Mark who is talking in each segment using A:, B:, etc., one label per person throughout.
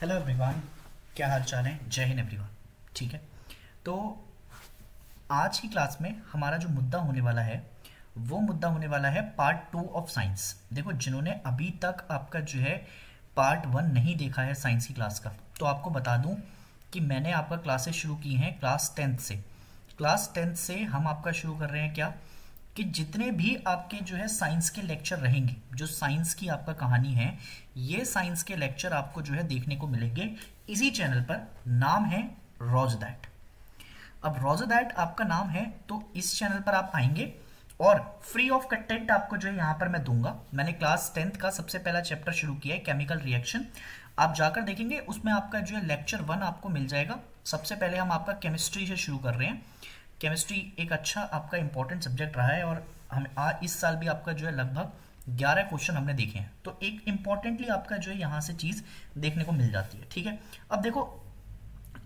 A: Hello everyone, क्या हाल चाल है। जय हिंद एवरीवन। ठीक है, तो आज की क्लास में हमारा जो मुद्दा होने वाला है वो मुद्दा होने वाला है पार्ट 2 ऑफ साइंस। देखो, जिन्होंने अभी तक आपका जो है पार्ट 1 नहीं देखा है साइंस की क्लास का, तो आपको बता दूं कि मैंने आपका क्लासेस शुरू की हैं क्लास 10th से। क्लास 10th से हम आपका शुरू कर रहे हैं क्या कि जितने भी आपके जो है साइंस के लेक्चर रहेंगे, जो साइंस की आपका कहानी है, ये साइंस के लेक्चर आपको जो है देखने को मिलेंगे इसी चैनल पर। नाम है रोज दैट। अब रोज दैट आपका नाम है, तो इस चैनल पर आप आएंगे और फ्री ऑफ कंटेंट आपको जो है यहाँ पर मैं दूंगा। मैंने क्लास 10th का सबसे पहला चैप्टर शुरू किया है, केमिकल रिएक्शन। आप जाकर देखेंगे, उसमें आपका जो है लेक्चर 1 आपको मिल जाएगा। सबसे पहले हम आपका केमिस्ट्री से शुरू कर रहे हैं। केमिस्ट्री एक अच्छा आपका इंपॉर्टेंट सब्जेक्ट रहा है और हम आज इस साल भी आपका जो है लगभग 11 क्वेश्चन हमने देखे हैं, तो एक इंपॉर्टेंटली आपका जो है यहाँ से चीज़ देखने को मिल जाती है। ठीक है, अब देखो,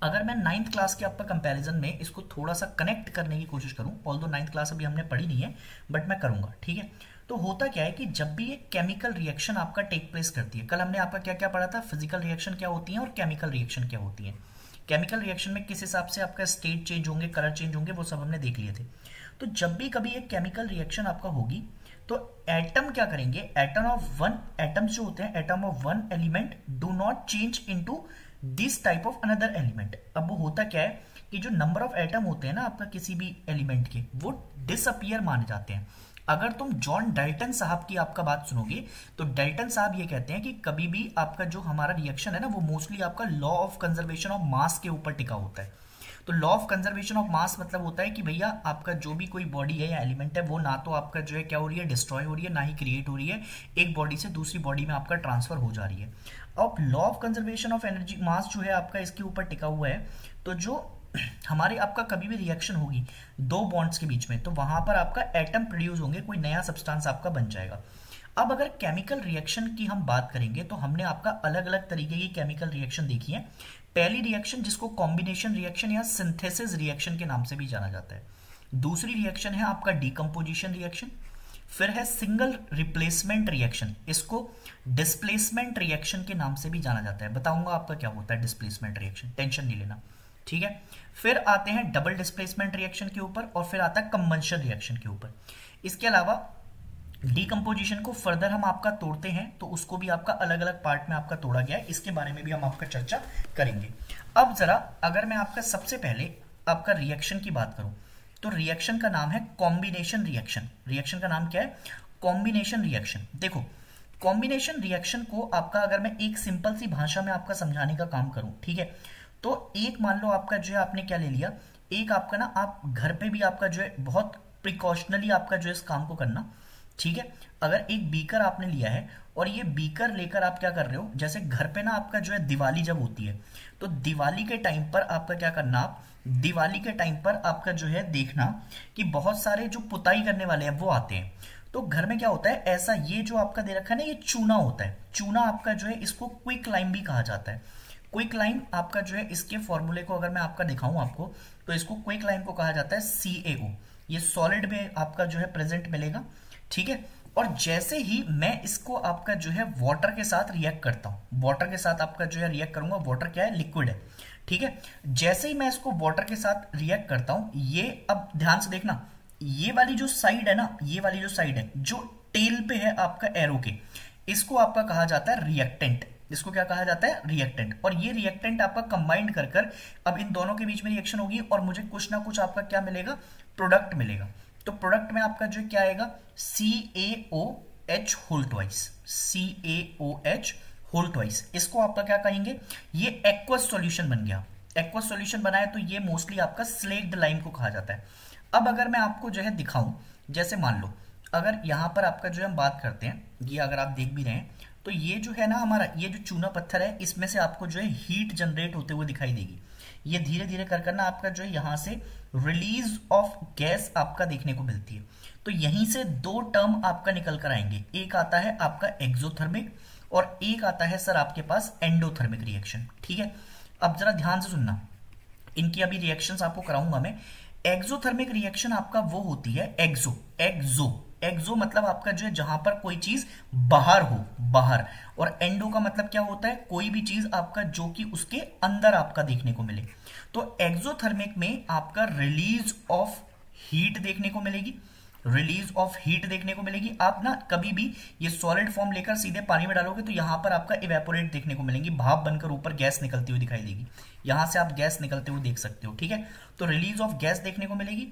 A: अगर मैं 9th क्लास के आपका कंपैरिजन में इसको थोड़ा सा कनेक्ट करने की कोशिश करूं, ऑल्दो 9th क्लास अभी हमने पढ़ी नहीं है, बट मैं करूंगा। ठीक है, तो होता क्या है कि जब भी एक केमिकल रिएक्शन आपका टेक प्लेस करती है, कल हमने आपका क्या क्या पढ़ा था, फिजिकल रिएक्शन क्या होती है और केमिकल रिएक्शन क्या होती है। केमिकल रिएक्शन में किस हिसाब से आपका स्टेट चेंज होंगे, कलर चेंज होंगे, वो सब हमने देख लिए थे। तो जब भी कभी एक केमिकल रिएक्शन आपका होगी, तो एटम क्या करेंगे, एटम ऑफ वन, एटम्स जो होते हैं, atom of one element do not change into this type of another element. अब वो होता क्या है कि जो नंबर ऑफ एटम होते हैं ना आपका किसी भी एलिमेंट के, वो डिसअपियर माने जाते हैं। अगर तुम जॉन डाल्टन साहब की आपका बात सुनोगे, तो डाल्टन साहब ये कहते हैं कि कभी भी आपका जो हमारा रिएक्शन है ना, वो मोस्टली आपका law of conservation of mass के ऊपर टिका होता है। तो law of conservation of mass मतलब होता है कि भैया आपका जो भी कोई बॉडी है या एलिमेंट है, वो ना तो आपका जो है क्या हो रही है, डिस्ट्रॉय हो रही है, ना ही क्रिएट हो रही है, एक बॉडी से दूसरी बॉडी में आपका ट्रांसफर हो जा रही है। अब law of conservation of energy मास जो है आपका इसके ऊपर टिका हुआ है। तो जो हमारे आपका कभी भी रिएक्शन होगी दो बॉन्ड्स के बीच में, तो वहां पर आपका एटम प्रोड्यूस होंगे, कोई नया सब्सटेंस आपका बन जाएगा। अब अगर केमिकल रिएक्शन की हम बात करेंगे, तो हमने आपका अलग अलग तरीके की केमिकल रिएक्शन देखी है। पहली रिएक्शन जिसको कॉम्बिनेशन रिएक्शन या सिंथेसिस रिएक्शन के नाम से भी जाना जाता है। दूसरी रिएक्शन है आपका डिकम्पोजिशन रिएक्शन। फिर है सिंगल रिप्लेसमेंट रिएक्शन, इसको डिस्प्लेसमेंट रिएक्शन के नाम से भी जाना जाता है। बताऊंगा आपका क्या होता है डिस्प्लेसमेंट रिएक्शन, टेंशन नहीं लेना। ठीक है, फिर आते हैं डबल डिस्प्लेसमेंट रिएक्शन के ऊपर, और फिर आता है कंबंशन रिएक्शन के ऊपर। इसके अलावा डिकम्पोजिशन को फर्दर हम आपका तोड़ते हैं, तो उसको भी आपका अलग अलग पार्ट में आपका तोड़ा गया है, इसके बारे में भी हम आपका चर्चा करेंगे। अब जरा अगर मैं आपका सबसे पहले आपका रिएक्शन की बात करूं, तो रिएक्शन का नाम है कॉम्बिनेशन रिएक्शन। रिएक्शन का नाम क्या है, कॉम्बिनेशन रिएक्शन। देखो, कॉम्बिनेशन रिएक्शन को आपका अगर मैं एक सिंपल सी भाषा में आपका समझाने का काम करूं, ठीक है, तो एक मान लो आपका जो है आपने क्या ले लिया, एक आपका ना, आप घर पे भी आपका जो है बहुत प्रिकॉशनली आपका जो है इस काम को करना। ठीक है, अगर एक बीकर आपने लिया है और ये बीकर लेकर आप क्या कर रहे हो, जैसे घर पे ना आपका जो है दिवाली जब होती है, तो दिवाली के टाइम पर आपका क्या करना, आप दिवाली के टाइम पर आपका जो है देखना कि बहुत सारे जो पुताई करने वाले हैं वो आते हैं। तो घर में क्या होता है, ऐसा ये जो आपका दे रखा है ना, ये चूना होता है। चूना आपका जो है इसको क्विक लाइम भी कहा जाता है। क्विक लाइम आपका जो है, इसके फॉर्मूले को अगर मैं आपका दिखाऊं आपको, तो इसको क्विक लाइम को कहा जाता है CaO। ये सॉलिड में आपका जो है प्रेजेंट मिलेगा। ठीक है, और जैसे ही मैं इसको आपका जो है वाटर के साथ रिएक्ट करता हूं, वाटर के साथ आपका जो है रिएक्ट करूंगा, वाटर क्या है, लिक्विड है। ठीक है, जैसे ही मैं इसको वाटर के साथ रिएक्ट करता हूं, ये अब ध्यान से देखना, ये वाली जो साइड है ना, ये वाली जो साइड है जो टेल पे है आपका एरो के, इसको आपका कहा जाता है रिएक्टेंट। इसको क्या कहा जाता है, रिएक्टेंट। और ये रिएक्टेंट आपका कंबाइंड कर कर अब इन दोनों के बीच में रिएक्शन होगी और मुझे कुछ ना कुछ आपका क्या मिलेगा, प्रोडक्ट मिलेगा। तो प्रोडक्ट में आपका जो क्या आएगा, CaOH whole twice, CaOH whole twice. इसको आपका क्या कहेंगे, ये एक्वस सॉल्यूशन बन गया। एक्वस सॉल्यूशन बनाए तो ये मोस्टली आपका स्लेक्ड लाइम को कहा जाता है। अब अगर मैं आपको जो है दिखाऊं, जैसे मान लो अगर यहां पर आपका जो है हम बात करते हैं, ये अगर आप देख भी रहे हैं, तो ये जो है ना हमारा, ये जो चूना पत्थर है, इसमें से आपको जो है हीट जनरेट होते हुए दिखाई देगी। ये धीरे धीरे कर करना आपका जो है यहां से रिलीज ऑफ गैस आपका देखने को मिलती है। तो यहीं से दो टर्म आपका निकल कर आएंगे, एक आता है आपका एक्सोथर्मिक और एक आता है सर आपके पास एंडोथर्मिक रिएक्शन। ठीक है, अब जरा ध्यान से सुनना, इनकी अभी रिएक्शंस आपको कराऊंगा मैं। एक्सोथर्मिक रिएक्शन आपका वो होती है, एक्सो एक्सो एक्सो मतलब आपका जो है जहां पर कोई चीज बाहर हो, बाहर, और एंडो का मतलब क्या होता है, कोई भी चीज आपका जो कि उसके अंदर आपका देखने को मिले। तो एक्सोथर्मिक में आपका रिलीज ऑफ हीट देखने को मिलेगी, रिलीज ऑफ हीट देखने को मिलेगी। आप ना कभी भी ये सॉलिड फॉर्म लेकर सीधे पानी में डालोगे तो यहां पर आपका इवेपोरेट देखने को मिलेंगी, भाप बनकर ऊपर गैस निकलती हुई दिखाई देगी, यहां से आप गैस निकलते हुए देख सकते हो, ठीक है। तो रिलीज ऑफ गैस देखने को मिलेगी।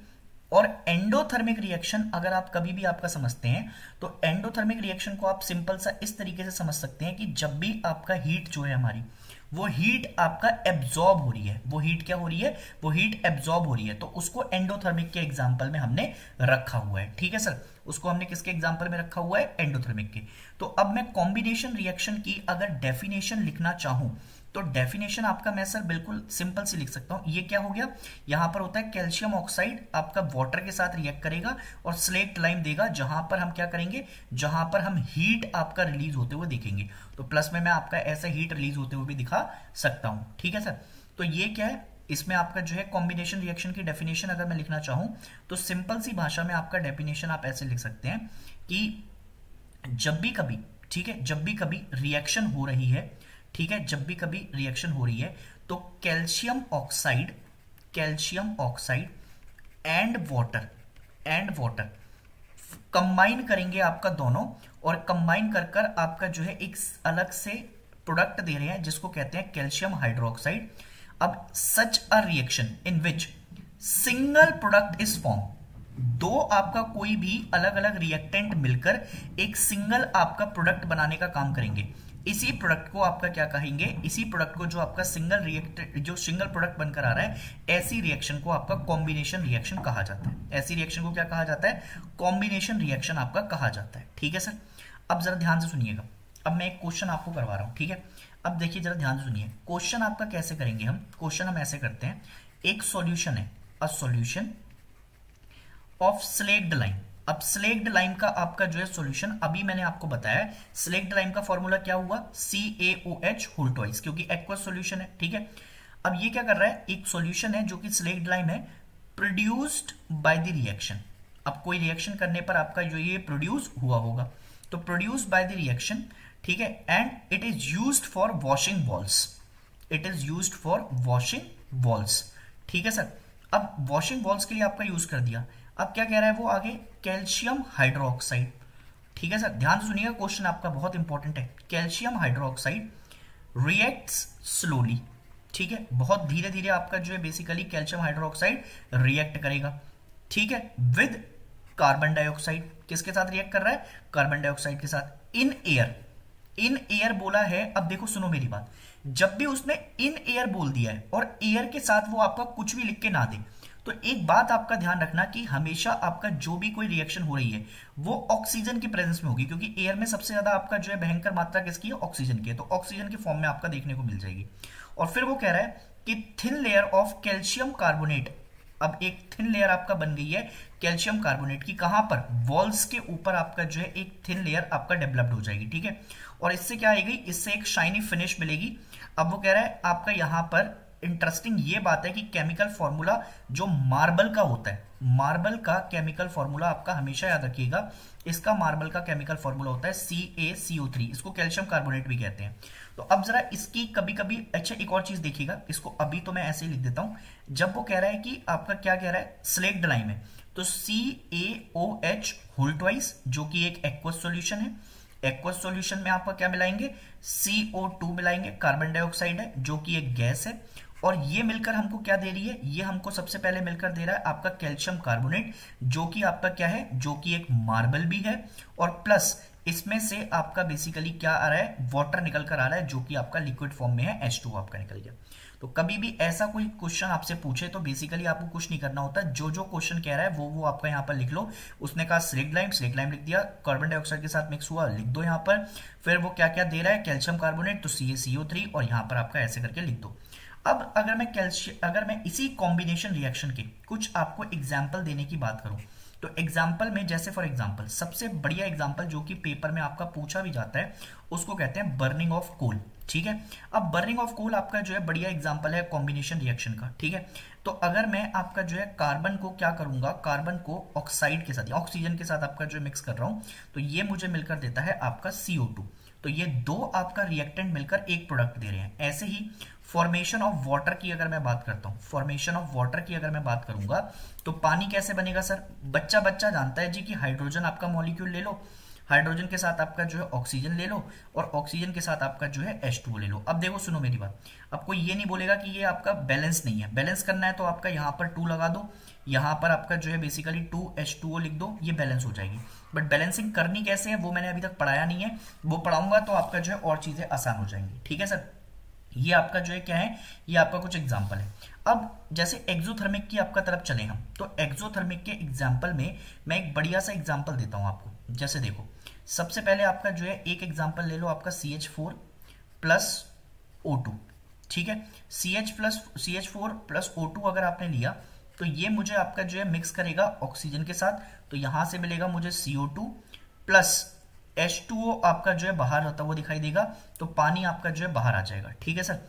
A: और एंडोथर्मिक रिएक्शन अगर आप कभी भी आपका समझते हैं तो एंडोथर्मिक रिएक्शन को आप सिंपल सा इस तरीके से समझ सकते हैं कि जब भी आपका हीट जो है हमारी, वो हीट आपका एब्जॉर्ब हो रही है, वो हीट क्या हो रही है, वो हीट एब्जॉर्ब हो रही है, तो उसको एंडोथर्मिक के एग्जांपल में हमने रखा हुआ है, ठीक है सर। उसको हमने किसके एग्जांपल में रखा हुआ है, एंडोथर्मिक के। तो अब मैं कॉम्बिनेशन रिएक्शन की अगर डेफिनेशन लिखना चाहूं तो डेफिनेशन आपका मैं सर बिल्कुल सिंपल सी लिख सकता हूं। ये क्या हो गया, यहां पर होता है कैल्शियम ऑक्साइड आपका वाटर के साथ रिएक्ट करेगा और स्लेक्ट लाइम देगा, जहां पर हम क्या करेंगे, जहां पर हम हीट आपका रिलीज होते हुए देखेंगे। तो प्लस में मैं आपका ऐसा हीट रिलीज होते हुए भी दिखा सकता हूं, ठीक है सर। तो ये क्या है, इसमें आपका जो है कॉम्बिनेशन रिएक्शन की डेफिनेशन अगर मैं लिखना चाहूं तो सिंपल सी भाषा में आपका डेफिनेशन आप ऐसे लिख सकते हैं कि जब भी कभी, ठीक है, जब भी कभी रिएक्शन हो रही है, ठीक है, जब भी कभी रिएक्शन हो रही है तो calcium oxide, calcium oxide and water combine करेंगे आपका दोनों, और कंबाइन कर कर आपका जो है एक अलग से प्रोडक्ट दे रहे हैं जिसको कहते हैं कैल्शियम हाइड्रोक्साइड। अब such a reaction in which single product is form, दो आपका कोई भी अलग अलग रिएक्टेंट मिलकर एक सिंगल आपका प्रोडक्ट बनाने का काम करेंगे, इसी प्रोडक्ट को आपका क्या कहेंगे, इसी प्रोडक्ट को जो आपका सिंगल रिएक्ट जो सिंगल प्रोडक्ट बनकर आ रहा है, ऐसी रिएक्शन को आपका कॉम्बिनेशन रिएक्शन कहा जाता है। ऐसी रिएक्शन को क्या कहा जाता है, कॉम्बिनेशन रिएक्शन आपका कहा जाता है, ठीक है सर। अब जरा ध्यान से सुनिएगा, अब मैं एक क्वेश्चन आपको करवा रहा हूं, ठीक है। अब देखिए जरा ध्यान से सुनिए, क्वेश्चन आपका कैसे करेंगे हम, क्वेश्चन हम ऐसे करते हैं, एक सॉल्यूशन है, a solution of slaked lime. अब स्लेक्ड लाइम का आपका जो है सॉल्यूशन अभी मैंने आपको बताया, स्लेक्ड लाइम का फॉर्मूला क्या हुआ, CaOH होल ट्वाइस, क्योंकि एक्वस सॉल्यूशन है, ठीक है। अब ये क्या कर रहा है, एक सॉल्यूशन है जो कि स्लेक्ड लाइम है, प्रोड्यूस्ड बाय द रिएक्शन। अब कोई रिएक्शन करने पर आपका जो ये प्रोड्यूस हुआ होगा, तो प्रोड्यूस्ड बाय द रिएक्शन, ठीक है, and it is used for washing walls, it is used for washing walls, ठीक है सर। अब वॉशिंग वॉल्स के लिए आपका यूज कर दिया, अब क्या कह रहा है वो आगे, कैल्शियम हाइड्रोक्साइड, ठीक है सर। ध्यान से सुनिएगा, क्वेश्चन आपका बहुत इंपॉर्टेंट है, कैल्शियम हाइड्रोक्साइड रिएक्ट्स स्लोली, ठीक है, बहुत धीरे धीरे आपका जो है बेसिकली कैल्शियम हाइड्रोक्साइड रिएक्ट करेगा, ठीक है, विद कार्बन डाइऑक्साइड। किसके साथ रिएक्ट कर रहा है, कार्बन डाइऑक्साइड के साथ, इन एयर, इन एयर बोला है। अब देखो सुनो मेरी बात, जब भी उसने इन एयर बोल दिया है और एयर के साथ वो आपका कुछ भी लिख के ना दे, तो एक बात आपका ध्यान रखना कि हमेशा आपका जो भी कोई रिएक्शन हो रही है वो ऑक्सीजन की प्रेजेंस में होगी, क्योंकि एयर में सबसे ज्यादा आपका जो है भयंकर मात्रा किसकी है, ऑक्सीजन की है, तो ऑक्सीजन के फॉर्म में आपका देखने को मिल जाएगी। और फिर वो कह रहा है कि thin layer of calcium carbonate, अब एक थिन लेयर आपका बन गई है कैल्शियम कार्बोनेट की, कहां पर, वॉल्स के ऊपर आपका जो है एक थिन लेयर आपका डेवलप्ड हो जाएगी, ठीक है। और इससे क्या आएगी, इससे एक शाइनी फिनिश मिलेगी। अब वो कह रहा है आपका यहां पर इंटरेस्टिंग ये बात है कि केमिकल फॉर्मूला जो मार्बल का होता है, मार्बल का केमिकल फॉर्मूला आपका हमेशा याद रखिएगा, इसका मार्बल का केमिकल फॉर्मूला होता है CaCO3, इसको कैल्शियम कार्बोनेट भी कहते हैं। तो अब जरा इसकी कभी कभी, अच्छा एक और चीज देखिएगा, इसको अभी तो मैं ऐसे ही लिख देता हूं, जब वो कह रहा है कि आपका क्या कह रहा है, स्लेक्ड लाइम है, तो CaOH होल ट्वाइस जो कि एक एक्वस सॉल्यूशन है, एक्वस सॉल्यूशन में आपका क्या मिलाएंगे, CO2 मिलाएंगे, कार्बन डाइऑक्साइड है जो कि एक गैस है, और ये मिलकर हमको क्या दे रही है, ये हमको सबसे पहले मिलकर दे रहा है आपका कैल्शियम कार्बोनेट जो कि आपका क्या है, जो कि एक मार्बल भी है, और प्लस इसमें से आपका बेसिकली क्या आ रहा है, वाटर निकल कर आ रहा है जो कि आपका लिक्विड फॉर्म में है, H2 आपका निकल गया। तो कभी भी ऐसा कोई क्वेश्चन आपसे पूछे तो बेसिकली आपको कुछ नहीं करना होता, जो जो क्वेश्चन कह रहा है वो आपका यहाँ पर लिख लो। उसने कहा स्लेक्ड लाइम लिख दिया, कार्बन डाइऑक्साइड के साथ मिक्स हुआ, लिख दो यहाँ पर। फिर वो क्या क्या दे रहा है, कैल्शियम कार्बोनेट, तो CaCO3, और यहाँ पर आपका ऐसे करके लिख दो। अब अगर मैं इसी कॉम्बिनेशन रिएक्शन के कुछ आपको एग्जाम्पल देने की बात करूं, तो एग्जाम्पल में जैसे फॉर एग्जाम्पल सबसे बढ़िया एग्जाम्पल जो कि पेपर में आपका पूछा भी जाता है उसको कहते हैं बर्निंग ऑफ कोल। ठीक है, अब बर्निंग ऑफ कोल आपका जो है बढ़िया एग्जाम्पल है कॉम्बिनेशन रिएक्शन का। ठीक है, तो अगर मैं आपका जो है कार्बन को क्या करूंगा, कार्बन को ऑक्साइड के साथ या ऑक्सीजन के साथ आपका जो मिक्स कर रहा हूं, तो ये मुझे मिलकर देता है आपका CO2। तो ये दो आपका रिएक्टेंट मिलकर एक प्रोडक्ट दे रहे हैं। ऐसे ही फॉर्मेशन ऑफ वाटर की अगर मैं बात करता हूं, फॉर्मेशन ऑफ वाटर की अगर मैं बात करूंगा तो पानी कैसे बनेगा सर, बच्चा बच्चा जानता है जी कि हाइड्रोजन आपका मॉलिक्यूल ले लो, हाइड्रोजन के साथ आपका जो है ऑक्सीजन ले लो और ऑक्सीजन के साथ आपका जो है H2O ले लो। अब देखो सुनो मेरी बात, अब कोई ये नहीं बोलेगा कि ये आपका बैलेंस नहीं है। बैलेंस करना है तो आपका यहाँ पर 2 लगा दो, यहाँ पर आपका जो है बेसिकली 2H2O लिख दो, ये बैलेंस हो जाएगी। बट बैलेंसिंग करनी कैसे है वो मैंने अभी तक पढ़ाया नहीं है, वो पढ़ाऊंगा तो आपका जो है और चीजें आसान हो जाएंगी। ठीक है सर, ये आपका जो है क्या है, ये आपका कुछ एग्जाम्पल है। अब जैसे एक्सोथर्मिक की आपका तरफ चले हम, तो एक्सोथर्मिक के एग्जाम्पल में मैं एक बढ़िया सा एग्जाम्पल देता हूं आपको। जैसे देखो सबसे पहले आपका जो है एक एग्जाम्पल ले लो आपका CH4 प्लस O2। ठीक है, CH4 प्लस O2 अगर आपने लिया तो ये मुझे आपका जो है मिक्स करेगा ऑक्सीजन के साथ, तो यहां से मिलेगा मुझे CO2 प्लस H2O आपका जो है बाहर होता हुआ दिखाई देगा, तो पानी आपका जो है बाहर आ जाएगा। ठीक है सर,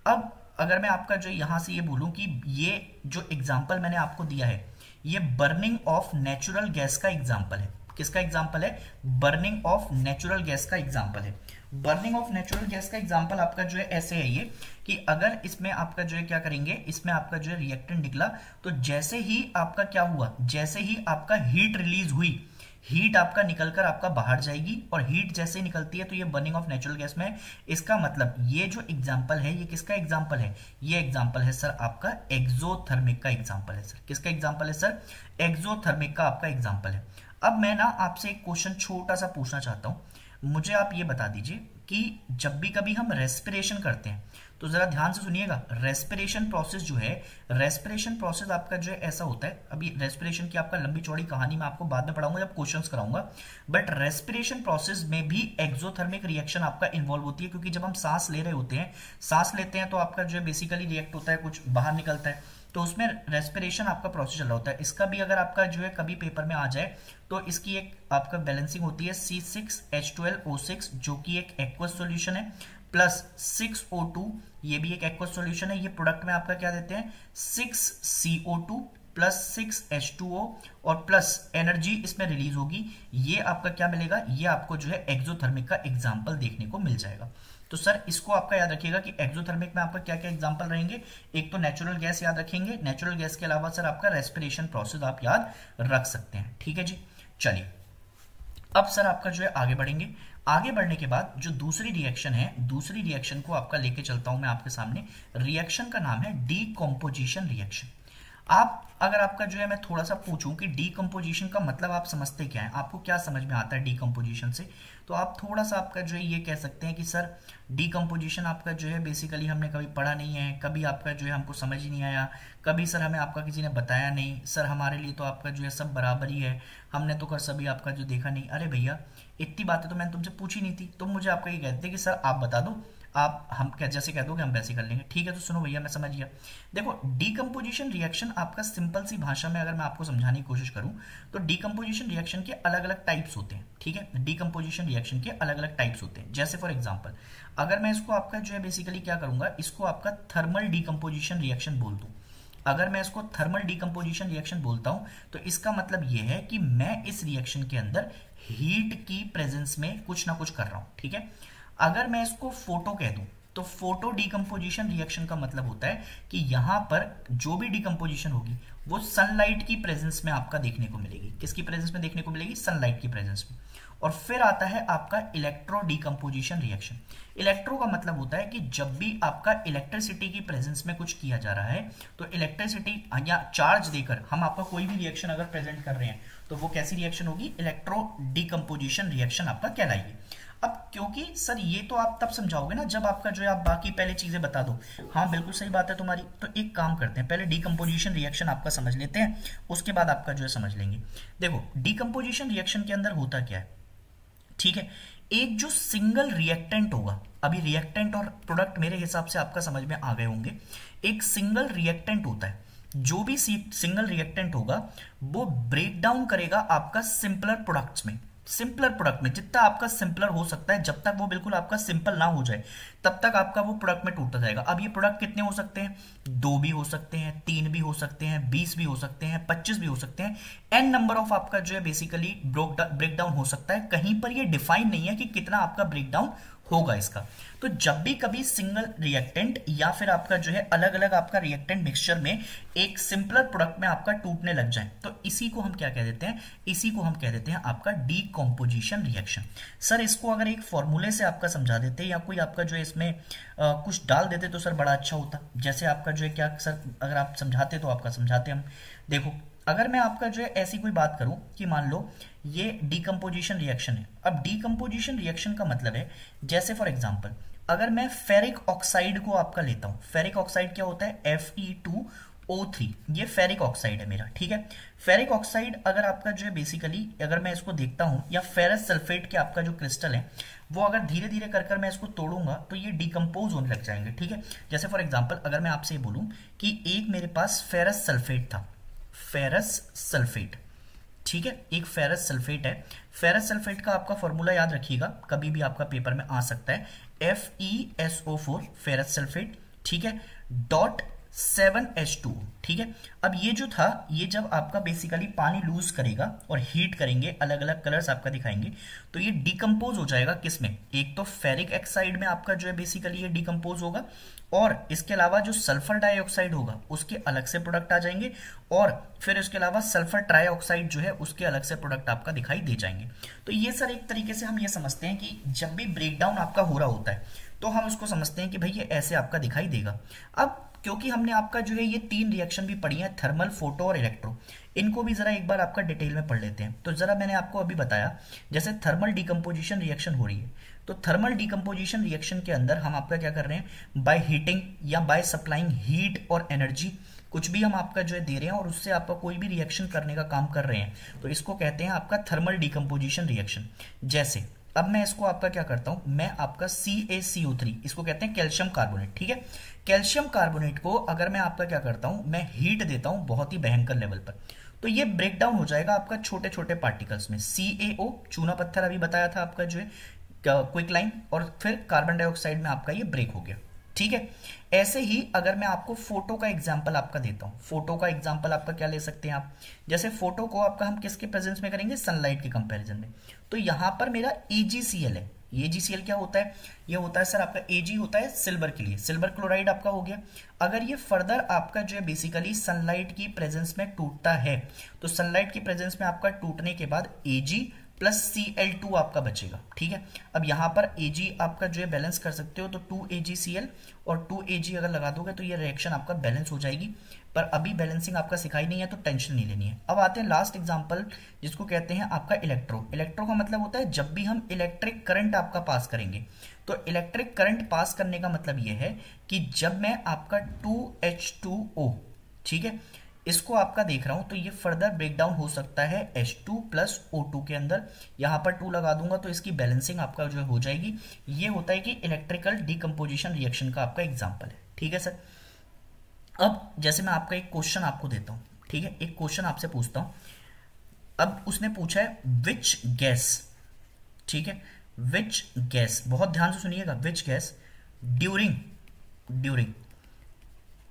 A: अब अगर मैं आपका जो यहां से ये बोलूं कि ये जो एग्जांपल मैंने आपको दिया है ये बर्निंग ऑफ नेचुरल गैस का एग्जांपल है। किसका एग्जांपल है, बर्निंग ऑफ नेचुरल गैस का एग्जांपल है। बर्निंग ऑफ नेचुरल गैस का एग्जांपल आपका जो है ऐसे है ये कि अगर इसमें आपका जो है क्या करेंगे, इसमें आपका जो है रिएक्टेंट निकला, तो जैसे ही आपका क्या हुआ, जैसे ही आपका हीट रिलीज हुई, हीट आपका निकलकर आपका बाहर जाएगी और हीट जैसे ही निकलती है तो ये बर्निंग ऑफ नेचुरल गैस में। इसका मतलब ये जो एग्जांपल है ये किसका एग्जांपल है, ये एग्जांपल है सर आपका एक्सोथर्मिक का एग्जांपल है। सर किसका एग्जांपल है सर, एक्सोथर्मिक का आपका एग्जांपल है। अब मैं ना आपसे एक क्वेश्चन छोटा सा पूछना चाहता हूं, मुझे आप ये बता दीजिए कि जब भी कभी हम रेस्पिरेशन करते हैं तो जरा ध्यान से सुनिएगा, रेस्पिरेशन प्रोसेस जो है, रेस्पिरेशन प्रोसेस आपका जो है ऐसा होता है। अभी रेस्पिरेशन की आपका लंबी चौड़ी कहानी मैं आपको बाद में पढ़ाऊंगा जब क्वेश्चंस कराऊंगा, बट रेस्पिरेशन प्रोसेस में भी एक्सोथर्मिक रिएक्शन आपका इन्वॉल्व होती है, क्योंकि जब हम सांस ले रहे होते हैं, सांस लेते हैं तो आपका जो है बेसिकली रिएक्ट होता है, कुछ बाहर निकलता है, तो उसमें रेस्पिरेशन आपका प्रोसेस चल रहा होता है। इसका भी अगर आपका जो है कभी पेपर में आ जाए तो इसकी एक आपका बैलेंसिंग होती है C6H12O6 जो कि एक एक्वस सॉल्यूशन है, प्लस 6O2 ये भी एक एक्वस सॉल्यूशन है। ये प्रोडक्ट में आपका क्या देते हैं 6CO2 प्लस 6H2O और प्लस एनर्जी इसमें रिलीज होगी। ये आपका क्या मिलेगा, ये आपको जो है एक्सोथर्मिक का एग्जाम्पल देखने को मिल जाएगा। तो सर इसको आपका याद रखिएगा कि एक्सोथर्मिक में आपका क्या क्या एग्जांपल रहेंगे, एक तो नेचुरल गैस याद रखेंगे, नेचुरल गैस के अलावा सर आपका रेस्पिरेशन प्रोसेस आप याद रख सकते हैं। ठीक है जी, चलिए अब सर आपका जो है आगे बढ़ेंगे। आगे बढ़ने के बाद जो दूसरी रिएक्शन है, दूसरी रिएक्शन को आपका लेके चलता हूं मैं आपके सामने। रिएक्शन का नाम है डीकम्पोजिशन रिएक्शन। आप अगर आपका जो है मैं थोड़ा सा पूछूं कि डीकम्पोजिशन का मतलब आप समझते क्या है, आपको क्या समझ में आता है डीकम्पोजिशन से, तो आप थोड़ा सा आपका जो है ये कह सकते हैं कि सर डीकम्पोजिशन आपका जो है बेसिकली हमने कभी पढ़ा नहीं है, कभी आपका जो है हमको समझ ही नहीं आया, कभी सर हमें आपका किसी ने बताया नहीं, सर हमारे लिए तो आपका जो है सब बराबर ही है, हमने तो कर सभी आपका जो देखा नहीं। अरे भैया इतनी बातें तो मैंने तुमसे पूछी नहीं थी, तुम मुझे आपका ये कहते कि सर आप बता दो, आप हम क्या जैसे कह दोगे हम वैसे कर लेंगे। ठीक है, तो सुनो भैया मैं समझ गया। देखो डीकम्पोजिशन रिएक्शन आपका सिंपल सी भाषा में अगर मैं आपको समझाने की कोशिश करूं तो डीकम्पोजिशन रिएक्शन के अलग अलग टाइप्स होते हैं। ठीक है, डीकम्पोजिशन रिएक्शन के अलग अलग टाइप्स होते हैं। जैसे फॉर एग्जांपल अगर मैं इसको आपका जो है बेसिकली क्या करूंगा, इसको आपका थर्मल डीकम्पोजिशन रिएक्शन बोल दूं। अगर मैं इसको थर्मल डीकम्पोजिशन रिएक्शन बोलता हूं तो इसका मतलब यह है कि मैं इस रिएक्शन के अंदर हीट की प्रेजेंस में कुछ ना कुछ कर रहा हूं। ठीक है, अगर मैं इसको फोटो कह दूं तो फोटो डीकम्पोजिशन रिएक्शन का मतलब होता है कि यहां पर जो भी डीकम्पोजिशन होगी वो सनलाइट की प्रेजेंस में आपका देखने को मिलेगी। किसकी प्रेजेंस में देखने को मिलेगी, सनलाइट की प्रेजेंस में। और फिर आता है आपका इलेक्ट्रो डीकम्पोजिशन रिएक्शन। इलेक्ट्रो का मतलब होता है कि जब भी आपका इलेक्ट्रिसिटी की प्रेजेंस में कुछ किया जा रहा है तो इलेक्ट्रिसिटी या चार्ज देकर हम आपका कोई भी रिएक्शन अगर प्रेजेंट कर रहे हैं तो वो कैसी रिएक्शन होगी, इलेक्ट्रो डीकम्पोजिशन रिएक्शन आपका कहलाएगी। अब क्योंकि सर ये तो आप तब समझाओगे ना जब आपका जो है आप बाकी पहले चीजें बता दो। हाँ बिल्कुल सही बात है तुम्हारी, तो एक काम करते हैं पहले डीकम्पोजिशन रिएक्शन आपका समझ लेते हैं, उसके बाद आपका जो है समझ लेंगे। देखो डीकम्पोजिशन रिएक्शन के अंदर होता क्या है, ठीक है, एक जो सिंगल रिएक्टेंट होगा, अभी रिएक्टेंट और प्रोडक्ट मेरे हिसाब से आपका समझ में आ गए होंगे। एक सिंगल रिएक्टेंट होता है, जो भी सिंगल रिएक्टेंट होगा वो ब्रेक डाउन करेगा आपका सिंपलर प्रोडक्ट्स में। सिंपलर प्रोडक्ट में जितना आपका सिंपलर हो सकता है, जब तक वो बिल्कुल आपका सिंपल ना हो जाए तब तक आपका वो प्रोडक्ट में टूटता जाएगा। अब ये प्रोडक्ट कितने हो सकते हैं? 2 भी हो सकते हैं, 3 भी हो सकते हैं, 20 भी हो सकते हैं, 25 भी हो सकते हैं। एन नंबर ऑफ आपका जो है बेसिकली ब्रेकडाउन हो सकता है। कहीं पर ये डिफाइन नहीं है कि कितना आपका ब्रेकडाउन होगा इसका। तो जब भी कभी सिंगल रिएक्टेंट या फिर आपका जो है अलग अलग आपका रिएक्टेंट मिक्सचर में एक सिंपलर प्रोडक्ट में आपका टूटने लग जाए तो इसी को हम क्या कह देते हैं? इसी को हम कह देते हैं आपका डीकम्पोजिशन रिएक्शन। सर इसको अगर एक फॉर्मूले से आपका समझा देते या कोई आपका जो है इसमें कुछ डाल देते तो सर बड़ा अच्छा होता। जैसे आपका जो है क्या सर, अगर आप समझाते तो आपका समझाते हम। देखो अगर मैं आपका जो है ऐसी कोई बात करूं कि मान लो ये डीकम्पोजिशन रिएक्शन है। अब डीकम्पोजिशन रिएक्शन का मतलब है, जैसे फॉर एग्जांपल अगर मैं फेरिक ऑक्साइड को आपका लेता हूं। फेरिक ऑक्साइड क्या होता है? Fe2O3, ये फेरिक ऑक्साइड है मेरा, ठीक है। फेरिक ऑक्साइड अगर आपका जो है बेसिकली अगर मैं इसको देखता हूं, या फेरस सल्फेट के आपका जो क्रिस्टल है वो अगर धीरे धीरे कर मैं इसको तोड़ूंगा तो ये डिकम्पोज होने लग जाएंगे, ठीक है। जैसे फॉर एग्जांपल अगर मैं आपसे बोलूं कि एक मेरे पास फेरस सल्फेट था, फेरस सल्फेट, ठीक है, एक फेरस सल्फेट है। फेरस सल्फेट का आपका फॉर्मूला याद रखिएगा, कभी भी आपका पेपर में आ सकता है, FeSO4 फेरस सल्फेट, ठीक है, डॉट 7H2, ठीक है। अब ये जो था, ये जब आपका बेसिकली पानी लूज करेगा और हीट करेंगे, अलग अलग कलर्स आपका दिखाएंगे, तो ये डिकम्पोज हो जाएगा किस में? एक तो फेरिक ऑक्साइड में आपका जो है बेसिकली ये डिकम्पोज होगा, और इसके अलावा जो सल्फर डाइऑक्साइड होगा उसके अलग से प्रोडक्ट आ जाएंगे, और फिर इसके अलावा सल्फर ट्राइऑक्साइड जो है उसके अलग से प्रोडक्ट आपका दिखाई दे जाएंगे। तो ये सर एक तरीके से हम ये समझते हैं कि जब भी ब्रेकडाउन आपका हो रहा होता है तो हम उसको समझते हैं कि भाई ये ऐसे आपका दिखाई देगा। अब क्योंकि हमने आपका जो है ये 3 रिएक्शन भी पढ़ी है, थर्मल, फोटो और इलेक्ट्रो, इनको भी जरा एक बार आपका डिटेल में पढ़ लेते हैं। तो जरा मैंने आपको अभी बताया जैसे थर्मल डिकम्पोजिशन रिएक्शन हो रही है, तो थर्मल डिकम्पोजिशन रिएक्शन के अंदर हम आपका क्या कर रहे हैं? बाय हीटिंग या बाय सप्लाइंग हीट और एनर्जी, कुछ भी हम आपका जो है दे रहे हैं और उससे आपका कोई भी रिएक्शन करने का काम कर रहे हैं, तो इसको कहते हैं आपका थर्मल डिकम्पोजिशन रिएक्शन। जैसे अब मैं इसको आपका क्या करता हूं, मैं आपका CaCO3, इसको कहते हैं कैल्शियम कार्बोनेट, ठीक है। कैल्शियम कार्बोनेट को अगर मैं आपका क्या करता हूं, मैं हीट देता हूं बहुत ही भयंकर लेवल पर, तो ये ब्रेक डाउन हो जाएगा आपका छोटे छोटे पार्टिकल्स में। CaO चूना पत्थर अभी बताया था आपका जो है क्विकलाइन, और फिर कार्बन डाइऑक्साइड में आपका ये ब्रेक हो गया, ठीक है। ऐसे ही अगर मैं आपको फोटो का एग्जांपल आपका देता हूं, फोटो का एग्जांपल आपका क्या ले सकते हैं आप? जैसे फोटो को आपका हम किसके प्रेजेंस में करेंगे? सनलाइट के कंपैरिजन में। तो यहां पर मेरा AgCl है। ये AgCl क्या होता है? ये होता है सर आपका Ag होता है सिल्वर के लिए, सिल्वर क्लोराइड आपका हो गया। अगर ये फर्दर आपका जो है बेसिकली सनलाइट की प्रेजेंस में टूटता है, तो सनलाइट की प्रेजेंस में आपका टूटने के बाद Ag प्लस Cl2 आपका बचेगा, ठीक है। अब यहां पर Ag आपका जो है बैलेंस कर सकते हो, तो 2AgCl और 2Ag अगर लगा दोगे तो ये रिएक्शन आपका बैलेंस हो जाएगी। पर अभी बैलेंसिंग आपका सिखाई नहीं है तो टेंशन नहीं लेनी है। अब आते हैं लास्ट एग्जांपल जिसको कहते हैं आपका इलेक्ट्रो। इलेक्ट्रो का मतलब होता है जब भी हम इलेक्ट्रिक करंट आपका पास करेंगे, तो इलेक्ट्रिक करंट पास करने का मतलब ये है कि जब मैं आपका 2H2O, ठीक है, इसको आपका देख रहा हूं तो ये फर्दर ब्रेकडाउन हो सकता है H2 प्लस O2 के अंदर। यहां पर 2 लगा दूंगा तो इसकी बैलेंसिंग आपका जो हो जाएगी। ये होता है कि इलेक्ट्रिकल डिकम्पोजिशन रिएक्शन का आपका एग्जांपल है, ठीक है सर। अब जैसे मैं आपका एक क्वेश्चन आपको देता हूं, ठीक है, एक क्वेश्चन आपसे पूछता हूं। अब उसने पूछा है विच गैस, ठीक है, विच गैस, बहुत ध्यान से सुनिएगा, which gas during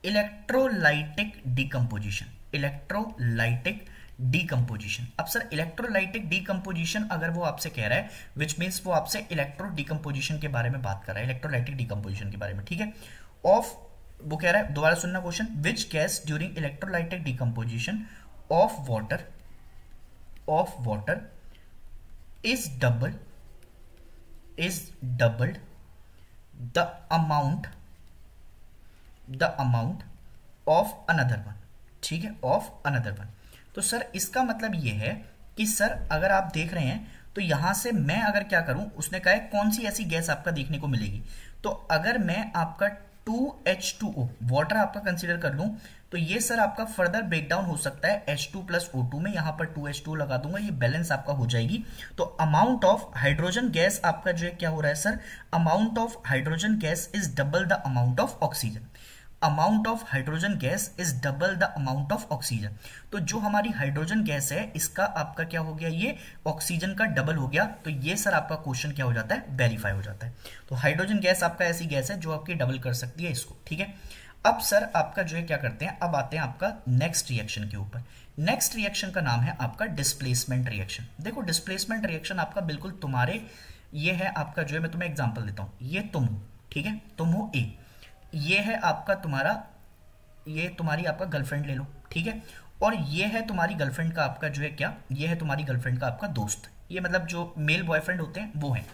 A: electrolytic decomposition, electrolytic decomposition. अब सर इलेक्ट्रोलाइटिक डिकम्पोजिशन अगर वो आपसे कह रहा है, विच मीन्स वो आपसे इलेक्ट्रो डिकम्पोजिशन के बारे में बात कर रहा है, इलेक्ट्रोलाइटिक डिकम्पोजिशन के बारे में, ठीक है। ऑफ, वो कह रहा है, दोबारा सुनना question, which gas during electrolytic decomposition of water is doubled the amount of another one, ठीक है, ऑफ अनदर वन। तो सर इसका मतलब ये है कि सर अगर आप देख रहे हैं तो यहां से मैं अगर क्या करूं, उसने कहा है कौन सी ऐसी गैस आपका देखने को मिलेगी, तो अगर मैं आपका 2H2O वाटर आपका कंसीडर कर लूं तो ये सर आपका फर्दर ब्रेकडाउन हो सकता है H2 प्लस O2 में। यहां पर 2H2 लगा दूंगा, ये बैलेंस आपका हो जाएगी। तो अमाउंट ऑफ हाइड्रोजन गैस आपका जो है क्या हो रहा है sir, amount of hydrogen gas is double the amount of oxygen. Amount of hydrogen gas is double the amount of oxygen. तो जो हमारी हाइड्रोजन गैस है इसका आपका क्या हो गया, ये ऑक्सीजन का डबल हो गया। तो ये सर आपका क्वेश्चन क्या हो जाता है, वेरीफाई हो जाता है। तो हाइड्रोजन गैस आपका ऐसी गैस है जो आपकी डबल कर सकती है इसको, ठीक है। अब सर आपका जो है क्या करते हैं, अब आते हैं आपका नेक्स्ट रिएक्शन के ऊपर। नेक्स्ट रिएक्शन का नाम है आपका डिस्प्लेसमेंट रिएक्शन। देखो डिस्प्लेसमेंट रिएक्शन आपका बिल्कुल तुम्हारे, ये है आपका जो है, मैं तुम्हें एग्जांपल देता हूं, ये तुम हो, ठीक है, तुम हो ए, ये है आपका तुम्हारा, ये तुम्हारी आपका गर्लफ्रेंड ले लो, ठीक है, और ये है तुम्हारी गर्लफ्रेंड का आपका जो है क्या, ये है तुम्हारी गर्लफ्रेंड का आपका दोस्त, ये मतलब जो मेल बॉयफ्रेंड होते हैं वो है,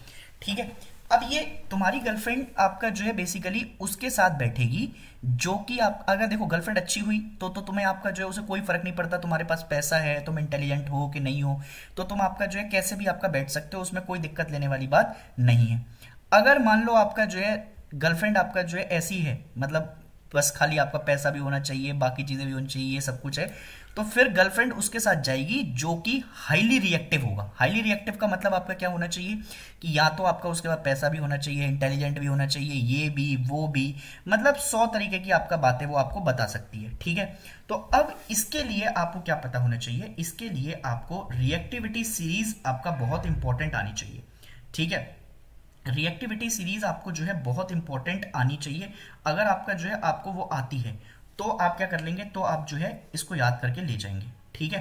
A: ठीक है। अब ये तुम्हारी गर्लफ्रेंड आपका जो है बेसिकली उसके साथ बैठेगी, जो कि आप अगर देखो गर्लफ्रेंड अच्छी हुई तो तुम्हें आपका जो है उसे कोई फर्क नहीं पड़ता, तुम्हारे पास पैसा है, तुम इंटेलिजेंट हो कि नहीं हो, तो तुम आपका जो है कैसे भी आपका बैठ सकते हो, उसमें कोई दिक्कत लेने वाली बात नहीं है। अगर मान लो आपका जो है गर्लफ्रेंड आपका जो है ऐसी है, मतलब बस खाली आपका पैसा भी होना चाहिए, बाकी चीजें भी होनी चाहिए, ये सब कुछ है, तो फिर गर्लफ्रेंड उसके साथ जाएगी जो कि हाईली रिएक्टिव होगा। हाईली रिएक्टिव का मतलब आपका क्या होना चाहिए कि या तो आपका उसके बाद पैसा भी होना चाहिए, इंटेलिजेंट भी होना चाहिए, ये भी वो भी, मतलब 100 तरीके की आपका बातें वो आपको बता सकती है, ठीक है। तो अब इसके लिए आपको क्या पता होना चाहिए, इसके लिए आपको रिएक्टिविटी सीरीज आपका बहुत इंपॉर्टेंट आनी चाहिए, ठीक है। रिएक्टिविटी सीरीज आपको जो है बहुत इंपॉर्टेंट आनी चाहिए। अगर आपका जो है आपको वो आती है तो आप क्या कर लेंगे, तो आप जो है इसको याद करके ले जाएंगे, ठीक है।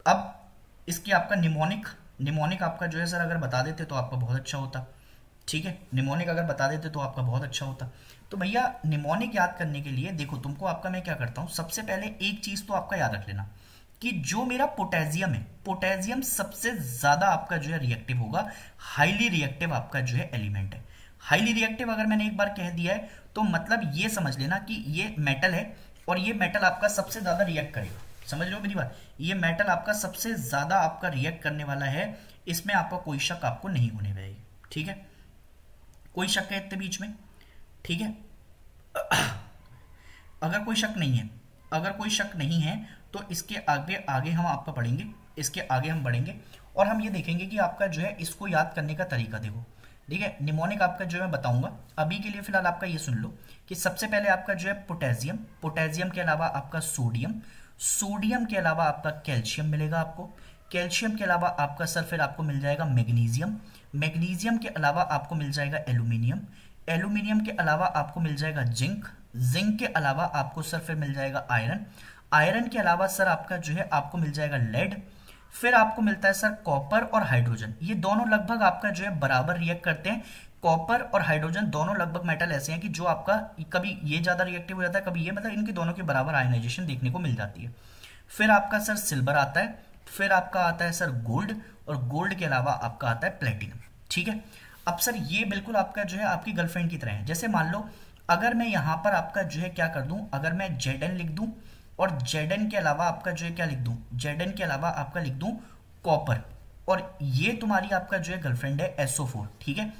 A: अब इसकी आपका निमोनिक, निमोनिक आपका जो है सर अगर बता देते तो आपका बहुत अच्छा होता, ठीक है, निमोनिक अगर बता देते तो आपका बहुत अच्छा होता। तो भैया निमोनिक याद करने के लिए देखो तुमको आपका मैं क्या करता हूं, सबसे पहले एक चीज तो आपका याद रख लेना कि जो मेरा पोटेशियम है, पोटेशियम सबसे ज्यादा आपका जो है रिएक्टिव होगा, हाईली रिएक्टिव आपका जो है एलिमेंट है। हाईली रिएक्टिव अगर मैंने एक बार कह दिया है तो मतलब ये समझ लेना कि ये मेटल है और ये मेटल आपका सबसे ज्यादा रिएक्ट करेगा, समझ लो मेरी बात, ये मेटल आपका सबसे ज्यादा आपका रिएक्ट करने वाला है, इसमें आपका कोई शक आपको नहीं होने वाली, ठीक है, कोई शक है इतने बीच में, ठीक है। अगर कोई शक नहीं है, अगर कोई शक नहीं है तो इसके आगे आगे हम आपका पढ़ेंगे, इसके आगे हम बढ़ेंगे और हम ये देखेंगे कि आपका जो है इसको याद करने का तरीका देखो, ठीक है। निमोनिक आपका जो मैं बताऊंगा, अभी के लिए फिलहाल आपका ये सुन लो कि सबसे पहले आपका जो है पोटेशियम, पोटेशियम के अलावा आपका सोडियम, सोडियम के अलावा आपका कैल्शियम मिलेगा आपको, कैल्शियम के अलावा आपका सर फिर आपको मिल जाएगा मैग्नीशियम, मैग्नीशियम के अलावा आपको मिल जाएगा एल्यूमिनियम, एल्यूमिनियम के अलावा आपको मिल जाएगा जिंक, जिंक के अलावा आपको सर फिर मिल जाएगा आयरन, आयरन के अलावा सर आपका जो है आपको मिल जाएगा लेड, फिर आपको मिलता है सर कॉपर और हाइड्रोजन। ये दोनों लगभग आपका जो है बराबर रिएक्ट करते हैं, कॉपर और हाइड्रोजन दोनों लगभग मेटल ऐसे हैं कि जो आपका कभी ये ज्यादा रिएक्टिव हो जाता है, कभी ये, मतलब इनके दोनों के बराबर आयनाइजेशन देखने को मिल जाती है। फिर आपका सर सिल्वर आता है, फिर आपका आता है सर गोल्ड, और गोल्ड के अलावा आपका आता है प्लेटिनम, ठीक है। अब सर ये बिल्कुल आपका जो है आपकी गर्लफ्रेंड की तरह है। जैसे मान लो अगर मैं यहां पर आपका जो है क्या कर दूं, अगर मैं Zn लिख दूं और Zn के अलावा आपका जो है क्या लिख दूं, Zn के अलावा आपका लिख दूं कॉपर, और ये तुम्हारी आपका जो है गर्लफ्रेंड है SO4, ठीक है।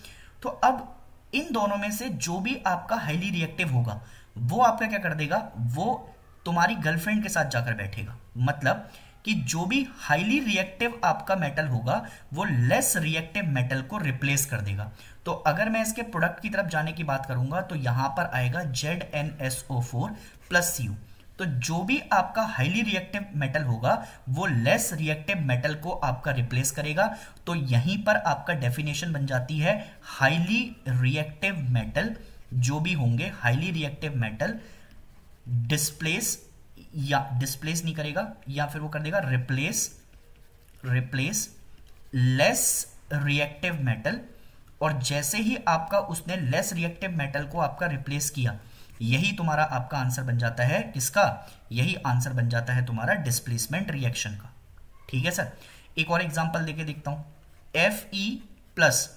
A: तो अब इन दोनों में से जो भी आपका हाईली रिएक्टिव होगा वो आपका क्या कर देगा, वो तुम्हारी गर्लफ्रेंड के साथ जाकर बैठेगा, मतलब कि जो भी हाईली रिएक्टिव आपका मेटल होगा वो लेस रिएक्टिव मेटल को रिप्लेस कर देगा। तो अगर मैं इसके प्रोडक्ट की तरफ जाने की बात करूंगा तो यहां पर आएगा ZnSO4 प्लस Cu। तो जो भी आपका हाईली रिएक्टिव मेटल होगा वो लेस रिएक्टिव मेटल को आपका रिप्लेस करेगा। तो यहीं पर आपका डेफिनेशन बन जाती है हाईली रिएक्टिव मेटल, जो भी होंगे हाईली रिएक्टिव मेटल डिस्प्लेस, या डिस्प्लेस नहीं करेगा या फिर वो कर देगा रिप्लेस लेस रिएक्टिव मेटल। और जैसे ही आपका उसने लेस रिएक्टिव मेटल को आपका रिप्लेस किया, यही तुम्हारा आपका आंसर बन जाता है किसका, यही आंसर बन जाता है तुम्हारा डिस्प्लेसमेंट रिएक्शन का, ठीक है सर। एक और एग्जांपल देके देखता हूं, Fe प्लस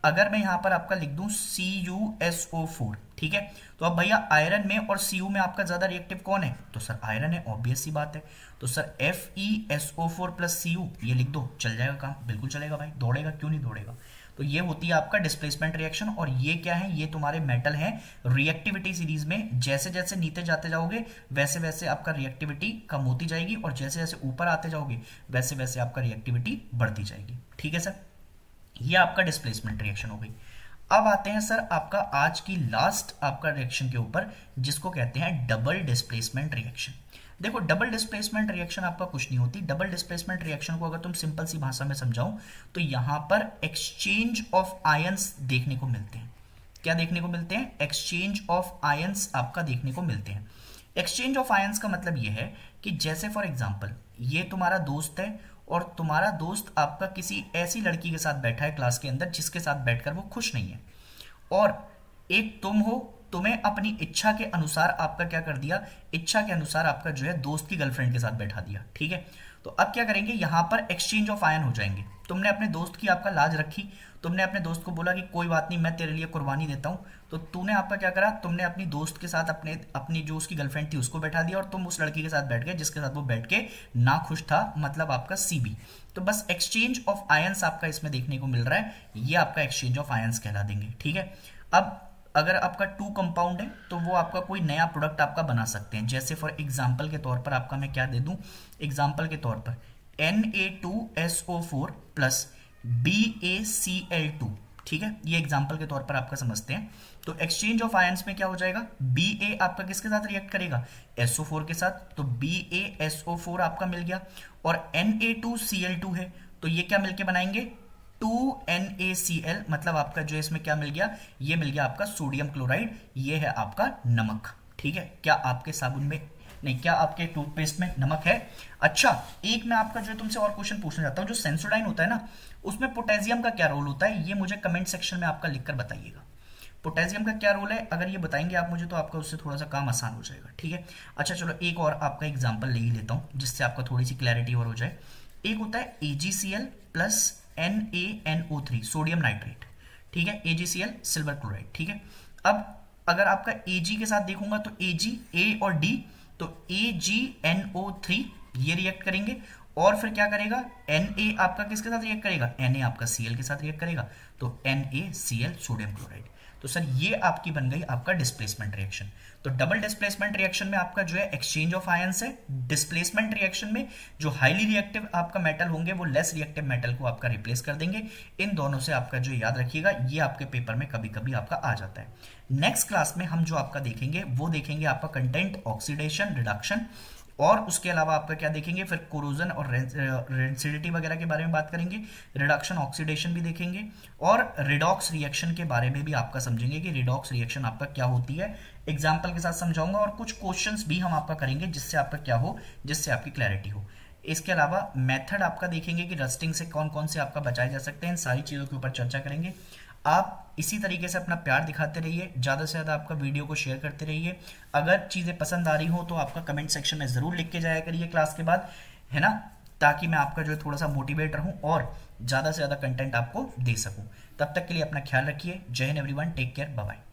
A: अगर मैं यहां पर आपका लिख दूं CuSO4, ठीक है। तो अब भैया आयरन में और Cu में आपका ज्यादा रिएक्टिव कौन है, तो सर आयरन है, ऑब्वियस सी बात है। तो सर FeSO4 प्लस Cu ये लिख दो, चल जाएगा काम, बिल्कुल चलेगा भाई, दौड़ेगा क्यों नहीं दौड़ेगा। तो ये होती है आपका डिस्प्लेसमेंट रिएक्शन। और ये क्या है, ये तुम्हारे मेटल हैं रिएक्टिविटी सीरीज में, जैसे जैसे नीचे जाते जाओगे वैसे वैसे आपका रिएक्टिविटी कम होती जाएगी, और जैसे जैसे ऊपर आते जाओगे वैसे वैसे आपका रिएक्टिविटी बढ़ती जाएगी, ठीक है सर। ये आपका डिस्प्लेसमेंट रिएक्शन हो गई। अब आते हैं सर आपका आज की लास्ट आपका रिएक्शन के ऊपर, जिसको कहते हैं डबल डिस्प्लेसमेंट रिएक्शन। देखो डबल डिस्प्लेसमेंट रिएक्शन आपका कुछ नहीं होती। डबल डिस्प्लेसमेंट रिएक्शन को अगर तुम सिंपल सी भाषा में समझाओ तो यहां पर एक्सचेंज ऑफ आयंस देखने को मिलते हैं। क्या देखने को मिलते हैं? एक्सचेंज ऑफ आयंस आपका देखने को मिलते हैं। एक्सचेंज ऑफ आयंस का मतलब यह है कि जैसे फॉर एग्जांपल ये तुम्हारा दोस्त है और तुम्हारा दोस्त आपका किसी ऐसी लड़की के साथ बैठा है क्लास के अंदर जिसके साथ बैठकर वो खुश नहीं है, और एक तुम हो, तुम्हें अपनी इच्छा के अनुसार आपका क्या कर दिया, इच्छा के अनुसार आपका जो है दोस्त की गर्लफ्रेंड के साथ बैठा दिया, ठीक है। तो अब क्या करेंगे, यहां पर एक्सचेंज ऑफ आयन हो जाएंगे। तुमने अपने दोस्त की आपका लाज रखी, तुमने अपने दोस्त को बोला कि कोई बात नहीं मैं तेरे लिए कुर्बानी देता हूं, तो तूने आपका क्या करा, तुमने अपनी दोस्त के साथ अपनी जो उसकी गर्लफ्रेंड थी उसको बैठा दिया और तुम उस लड़की के साथ बैठ गए जिसके साथ वो बैठ के ना खुश था, मतलब आपका सीबी। तो बस एक्सचेंज ऑफ आयंस आपका इसमें देखने को मिल रहा है, ये आपका एक्सचेंज ऑफ आयंस कहला देंगे, ठीक है। अब अगर आपका टू कंपाउंड है तो वो आपका कोई नया प्रोडक्ट आपका बना सकते हैं। जैसे फॉर एग्जांपल के तौर पर आपका मैं क्या दे दूं, एग्जांपल के तौर पर Na2SO4 प्लस BaCl2, ठीक है, ये एग्जांपल के तौर पर आपका समझते हैं। तो एक्सचेंज ऑफ आयंस में क्या हो जाएगा, Ba आपका किसके साथ रिएक्ट करेगा, SO4 के साथ, तो BaSO4 आपका मिल गया, और Na2Cl2 है तो ये क्या मिलके बनाएंगे 2NaCl, मतलब आपका जो इसमें क्या मिल गया, ये मिल गया आपका सोडियम क्लोराइड, ये है आपका नमक, ठीक है। क्या आपके साबुन में नहीं, क्या आपके टूथपेस्ट में नमक है? अच्छा, एक मैं आपका जो है तुमसे और क्वेश्चन पूछना चाहता हूँ, जो सेंसोडाइन होता है ना उसमें पोटेशियम का क्या रोल होता है, ये मुझे कमेंट सेक्शन में आपका लिखकर बताइएगा। पोटेशियम का क्या रोल है, अगर ये बताएंगे आप मुझे तो आपका उससे थोड़ा सा काम आसान हो जाएगा, ठीक है। अच्छा चलो एक और आपका एग्जाम्पल ले ही लेता हूँ जिससे आपका थोड़ी सी क्लैरिटी और हो जाए। एक होता है AgCl plus NaNO3 sodium nitrate, ठीक है, AgCl सिल्वर क्लोराइड, ठीक है। अब अगर आपका Ag के साथ देखूंगा तो Ag A और D, तो AgNO3 ये रिएक्ट करेंगे, और फिर क्या करेगा, Na आपका किसके साथ रिएक्ट करेगा, Na आपका Cl के साथ रिएक्ट करेगा, तो NaCl सोडियम क्लोराइड। तो सर ये आपकी बन गई आपका डिस्प्लेसमेंट रिएक्शन। तो डबल डिस्प्लेसमेंट रिएक्शन में आपका जो है एक्सचेंज ऑफ आयंस है, डिस्प्लेसमेंट रिएक्शन में जो हाईली रिएक्टिव आपका मेटल होंगे वो लेस रिएक्टिव मेटल को आपका रिप्लेस कर देंगे। इन दोनों से आपका जो याद रखिएगा, ये आपके पेपर में कभी कभी आपका आ जाता है। नेक्स्ट क्लास में हम जो आपका देखेंगे वो देखेंगे आपका कंटेंट ऑक्सीडेशन रिडक्शन, और उसके अलावा आपका क्या देखेंगे, फिर कोरोजन और रेसिडिटी वगैरह के बारे में बात करेंगे, रिडक्शन ऑक्सीडेशन भी देखेंगे, और रिडॉक्स रिएक्शन के बारे में भी आपका समझेंगे कि रिडॉक्स रिएक्शन आपका क्या होती है, एग्जाम्पल के साथ समझाऊंगा, और कुछ क्वेश्चंस भी हम आपका करेंगे जिससे आपका क्या हो, जिससे आपकी क्लैरिटी हो। इसके अलावा मेथड आपका देखेंगे कि रस्टिंग से कौन कौन से आपका बचाए जा सकते हैं, इन सारी चीज़ों के ऊपर चर्चा करेंगे। आप इसी तरीके से अपना प्यार दिखाते रहिए, ज़्यादा से ज़्यादा आपका वीडियो को शेयर करते रहिए। अगर चीज़ें पसंद आ रही हो तो आपका कमेंट सेक्शन में ज़रूर लिख के जाया करिए क्लास के बाद, है ना, ताकि मैं आपका जो है थोड़ा सा मोटिवेट रहूं और ज़्यादा से ज़्यादा कंटेंट आपको दे सकूं। तब तक के लिए अपना ख्याल रखिए। Jai Hind everyone, take care, bye bye.